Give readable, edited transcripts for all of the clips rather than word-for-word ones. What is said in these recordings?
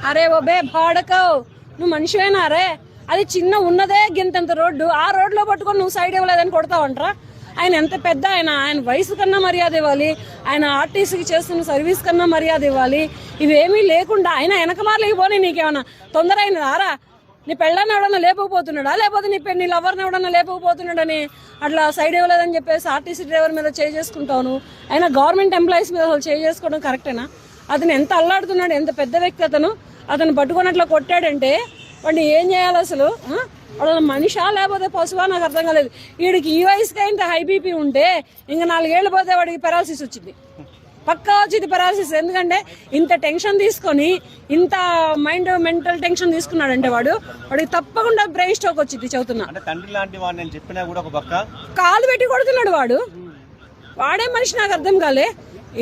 అరే ఒబే బాడకవు, నువ్వు మనిషివేనా? అరే అది చిన్న ఉన్నదే గింతంత రోడ్డు, ఆ రోడ్లో పట్టుకొని నువ్వు సైడ్ ఇవ్వలేదని కొడతావంటరా? ఆయన ఎంత పెద్ద ఆయన వయసు కన్నా మర్యాద ఇవ్వాలి, ఆయన ఆర్టీసీకి చేస్తున్న సర్వీస్ కన్నా మర్యాద ఇవ్వాలి. ఇవేమీ లేకుండా ఆయన వెనకమార్లకి పోనీ నీకేమన్నా తొందర అయినదారా? నీ పెళ్ళాన్ని ఎవడన్నా లేపకపోతున్నాడా, లేకపోతే నీ లవర్ని ఎవడన్నా లేపకపోతున్నాడని అట్లా సైడ్ ఇవ్వలేదని చెప్పేసి ఆర్టీసీ డ్రైవర్ మీద చేసుకుంటాను. అయినా గవర్నమెంట్ ఎంప్లాయీస్ మీద అసలు చేసుకోవడం కరెక్టేనా? అతను ఎంత అల్లాడుతున్నాడు, ఎంత పెద్ద వ్యక్తి అతను పట్టుకొని అట్లా కొట్టాడంటే వాడిని ఏం చేయాలి అసలు? వాడు మనిషా లేకపోతే పశువా నాకు అర్థం కాలేదు. వీడికి ఈ వయసుకి ఇంత హై బీపీ ఉంటే ఇంకా 4 ఏళ్ళు పోతే వాడికి పెరాలసిస్ వచ్చింది, పక్కా వచ్చింది పెరాలసిస్. ఎందుకంటే ఇంత టెన్షన్ తీసుకొని ఇంత మెంటల్ టెన్షన్ తీసుకున్నాడంటే వాడికి తప్పకుండా బ్రెయిన్ స్ట్రోక్ వచ్చింది. చెబుతున్నా, కాలు పెట్టి కొడుతున్నాడు వాడే మనిషి నాకు అర్థం కాలే.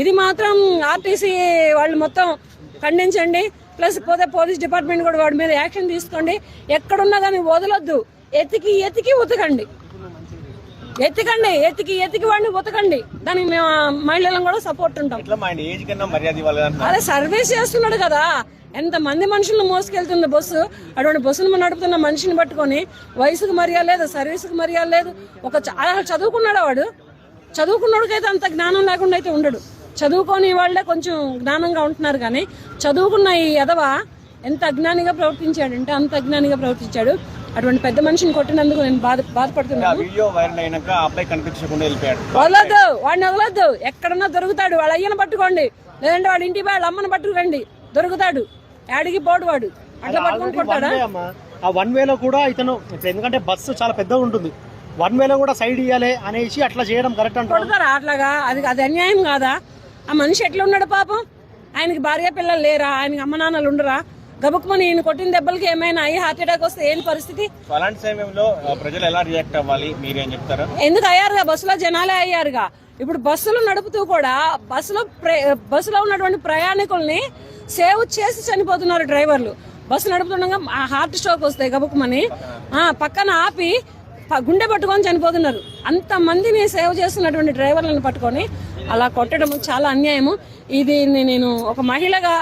ఇది మాత్రం ఆర్టీసీ వాళ్ళు మొత్తం ఖండించండి. ప్లస్ పోతే పోలీస్ డిపార్ట్మెంట్ కూడా వాడి మీద యాక్షన్ తీసుకోండి. ఎక్కడున్నా కానీ వదలొద్దు, ఎతికి ఉతకండి, ఎతికి వాడిని ఉతకండి. దానికి మేము మహిళలను కూడా సపోర్ట్ ఉంటాం. అదే సర్వీస్ చేస్తున్నాడు కదా, ఎంత మంది మనుషులను మోసుకెళ్తుంది బస్సు. అటువంటి బస్సును నడుపుతున్న మనిషిని పట్టుకొని వయసుకు మర్యాద లేదు, సర్వీస్కి మర్యాద లేదు. చదువుకున్నాడు చదువుకున్నాడుకైతే అంత జ్ఞానం లేకుండా అయితే ఉండడు. చదువుకొని వాళ్ళే కొంచెం జ్ఞానంగా ఉంటున్నారు, కానీ చదువుకున్న ఈ ఎదవ ఎంత అజ్ఞానిగా ప్రవర్తించాడంటే అంత అజ్ఞానిగా ప్రవర్తించాడు. అటువంటి పెద్ద మనిషిని కొట్టినందుకు నేను బాధపడుతున్నాను. వదలొద్దు, వాడిని వదలొద్దు. ఎక్కడన్నా దొరుకుతాడు, వాళ్ళ అయ్యను పట్టుకోండి, లేదంటే వాడి ఇంటి వాళ్ళ అమ్మని పట్టుకోండి, దొరుకుతాడు. యాడికి పోడు వాడు. అట్లా పట్టుకొని కొడతాడా? ఆ 1 వేలో కూడా ఇతను, ఎందుకంటే బస్సు చాలా పెద్దగా ఉంటుంది, 1 వేలో కూడా సైడ్ ఇవ్వాలి అనేసి అట్లా చేయడం కరెక్ట్ అంటే కొడతారా అట్లాగా? అది అన్యాయం కాదా? ఆ మనిషి ఎట్లా ఉన్నాడు పాపం? ఆయనకి భార్య పిల్లలు లేరా? ఆయనకి అమ్మ నాన్నలు ఉండరా? గబుక్కుమని ఈయన కొట్టిన దెబ్బలకి ఏమైనా అయ్యి హార్ట్ అటాక్ వస్తే ఏం పరిస్థితి? అలాంటి సమయంలో ప్రజలు ఎలా రియాక్ట్ అవ్వాలి, మీరేం చెప్తారా? ఎందుకు అయ్యారుగా, బస్సులో జనాలే అయ్యారుగా. ఇప్పుడు బస్సులు నడుపుతూ కూడా బస్సులో ఉన్నటువంటి ప్రయాణికుల్ని సేవ్ చేసి చనిపోతున్నారు డ్రైవర్లు. బస్సు నడుపుతుండగా హార్ట్ స్ట్రోక్ వస్తాయి గబుక్కుమని పక్కన ఆపి గుండె పట్టుకొని చనిపోతున్నారు. అంత మందిని సేవ్ చేస్తున్నటువంటి డ్రైవర్లను పట్టుకొని అలా కొట్టడం చాలా అన్యాయము. ఇది నేను ఒక మహిళగా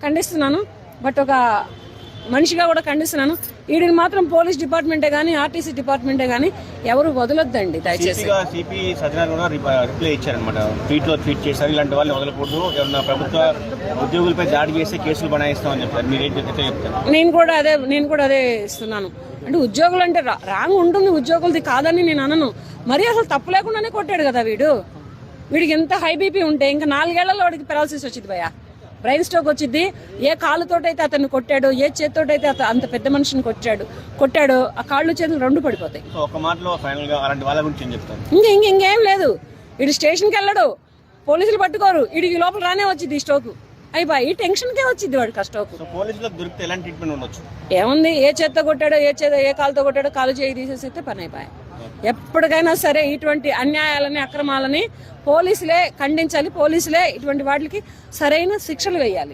ఖండిస్తున్నాను, బట్ ఒక మనిషిగా కూడా ఖండిస్తున్నాను. వీడిని మాత్రం పోలీస్ డిపార్ట్మెంటే కానీ ఆర్టీసీ డిపార్ట్మెంటే కానీ ఎవరు వదలొద్దండి దయచేసి. ట్వీట్ చేశారు, ఇలాంటి వాళ్ళని వదలకూడదు, ఏమన్నా ప్రభుత్వ ఉద్యోగులపై దాడి చేస్తే కేసులు బనాయిస్తామని చెప్పారు. మీరేం చెప్తారు? నేను కూడా అదే ఇస్తున్నాను. అంటే ఉద్యోగులు అంటే రాంగ్ ఉంటుంది, ఉద్యోగులది కాదని నేను అనను. మరి అసలు తప్పు లేకుండానే కొట్టాడు కదా వీడికి ఎంత హై బీపీ ఉంటే ఇంకా 4 ఏళ్లలో వాడికి పెరాలసిస్ వచ్చింది భయ, బ్రెయిన్ స్ట్రోక్ వచ్చింది. ఏ కాళ్ళతోటైతే అతన్ని కొట్టాడు, ఏ చేతితోటైతే అంత పెద్ద మనిషిని కొట్టాడు ఆ కాళ్ళు చేతులు 2 పడిపోతాయి. ఇంకేం లేదు. వీడు స్టేషన్కి వెళ్ళడు, పోలీసులు పట్టుకోరు, వీడికి లోపల రానే వచ్చింది ఈ స్ట్రోక్. అయిపోయి ఈ టెన్షన్కే వచ్చింది వాడికి ఆ స్ట్రోక్. ఏముంది, ఏ చేత్తో కొట్టాడో ఏ కాలుతో కొట్టాడో కాలు చేయి తీసేస్తే పని అయిపోయాయి. ఎప్పటికైనా సరే ఇటువంటి అన్యాయాలని అక్రమాలని పోలీసులే ఖండించాలి, పోలీసులే ఇటువంటి వాటికి సరైన శిక్షలు వేయాలి.